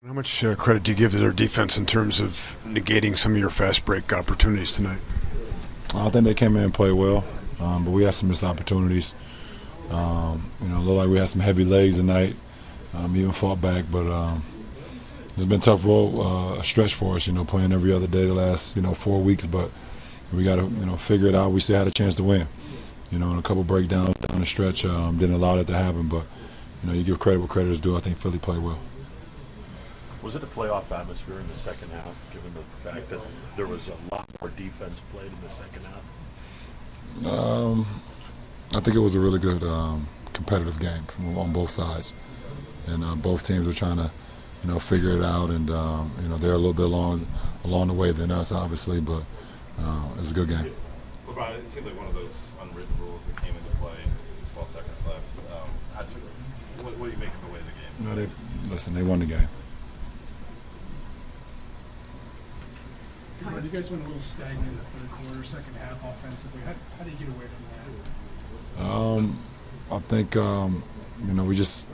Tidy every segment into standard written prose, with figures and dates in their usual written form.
How much credit do you give to their defense in terms of negating some of your fast break opportunities tonight? I think they came in and played well, but we had some missed opportunities. Looked like we had some heavy legs tonight. Even fought back, but it's been a tough road, a stretch for us. Playing every other day the last 4 weeks, but we got to figure it out. We still had a chance to win. And a couple breakdowns down the stretch didn't allow that to happen, but you give credit where credit is due. I think Philly played well. Was it a playoff atmosphere in the second half, given the fact that there was a lot more defense played in the second half? I think it was a really good competitive game on both sides, and both teams are trying to, figure it out, and they're a little bit along the way than us, obviously, but it was a good game. LeBron, it seemed like one of those unwritten rules that came into play. 12 seconds left. What do you make of the way the game? They won the game. You guys went a little stagnant in the third quarter, second half offensively. How do you get away from that? I think we just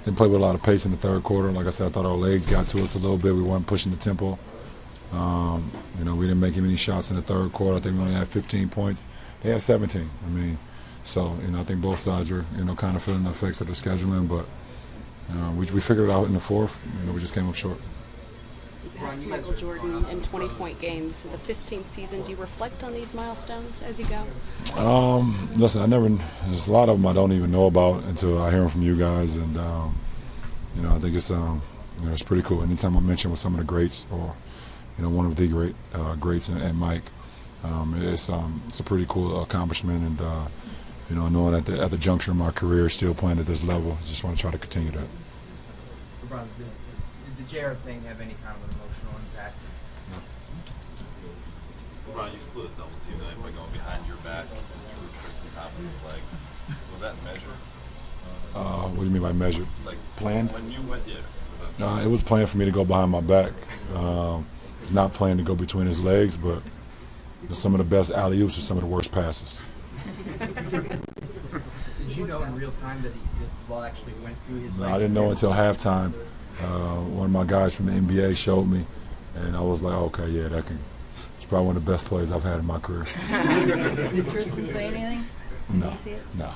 didn't play with a lot of pace in the third quarter. Like I said, I thought our legs got to us a little bit. We weren't pushing the tempo. We didn't make many shots in the third quarter. I think we only had 15 points. They had 17. I think both sides were kind of feeling the effects of the scheduling, but we figured it out in the fourth. We just came up short. Past Michael Jordan in 20-point games, the 15th season. Do you reflect on these milestones as you go? Listen, there's a lot of them I don't even know about until I hear them from you guys, and I think it's pretty cool. Anytime I mention with some of the greats or one of the greats and Mike, it's a pretty cool accomplishment, and knowing at the juncture of my career, still playing at this level, I just want to try to continue that. LeBron, did the JR thing have any kind of an emotional impact? LeBron, you split a double team tonight by going behind your back and through Tristan Thompson's legs. Was that measured? What do you mean by measured? Like planned? When you went, yeah. It was planned for me to go behind my back. It's not planned to go between his legs, but some of the best alley-oops are some of the worst passes. Did you know in real time that the ball actually went through his legs? I didn't know until halftime. One of my guys from the NBA showed me, and I was like, okay, yeah, it's probably one of the best plays I've had in my career. Did Tristan say anything? No. Did you see it? No.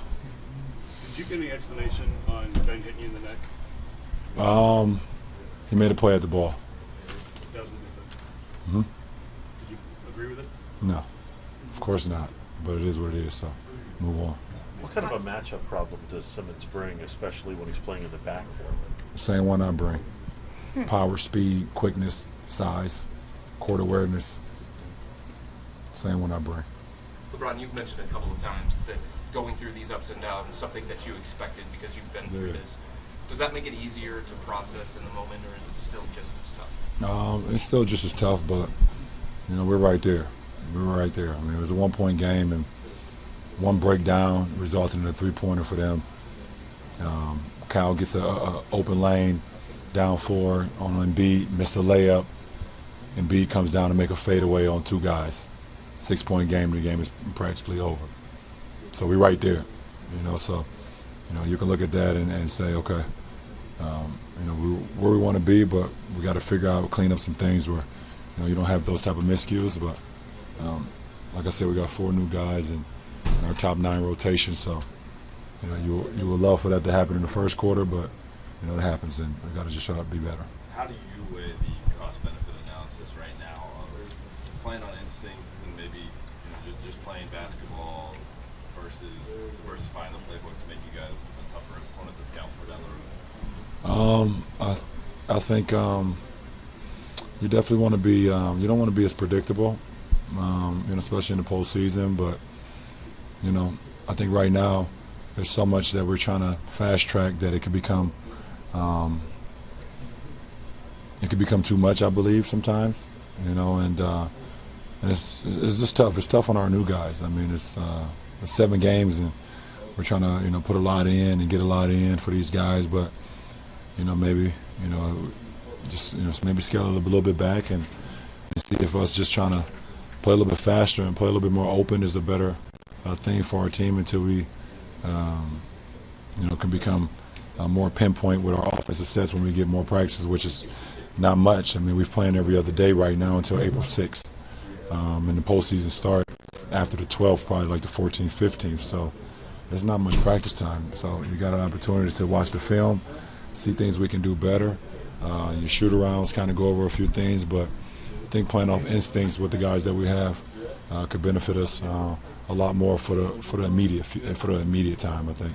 Did you get any explanation on Ben hitting you in the neck? He made a play at the ball. That was what he said. Mm-hmm. Did you agree with it? No, of course not. But it is what it is, so move on. What kind of a matchup problem does Simmons bring, especially when he's playing in the backcourt? The same one I bring. Power, speed, quickness, size, court awareness. Same one I bring. LeBron, you've mentioned a couple of times that going through these ups and downs is something that you expected because you've been through this. Does that make it easier to process in the moment, or is it still just as tough? It's still just as tough, but we're right there. We're right there. It was a one-point game, and one breakdown resulted in a three-pointer for them. Kyle gets a open lane down four on Embiid, missed a layup. Embiid comes down to make a fadeaway on two guys. 6-point game, and the game is practically over. So we're right there. So you can look at that and say, okay, where we want to be, but we got to figure out, clean up some things where you don't have those type of miscues. But like I said, we got 4 new guys in our top 9 rotation, so you would love for that to happen in the first quarter, but it happens, and we got to just try to be better. How do you weigh the cost-benefit analysis right now of playing on instinct and maybe just playing basketball versus diversifying the playbook to make you guys a tougher opponent to scout for down the road? I think you definitely want to be. You don't want to be as predictable, especially in the postseason. But I think right now there's so much that we're trying to fast track that it could become. It could become too much, I believe, sometimes. And it's just tough. It's tough on our new guys. It's 7 games, and we're trying to put a lot in and get a lot in for these guys. But maybe just maybe scale it a little bit back and see if us just trying to play a little bit faster and play a little bit more open is a better thing for our team until we can become more pinpoint with our offensive sets when we get more practices, which is not much. I mean, we're playing every other day right now until April 6th. And the postseason start after the 12th, probably like the 14th, 15th. So there's not much practice time. So you got an opportunity to watch the film, see things we can do better. Your shoot-arounds kind of go over a few things, but I think playing off instincts with the guys that we have could benefit us a lot more for the immediate time, I think.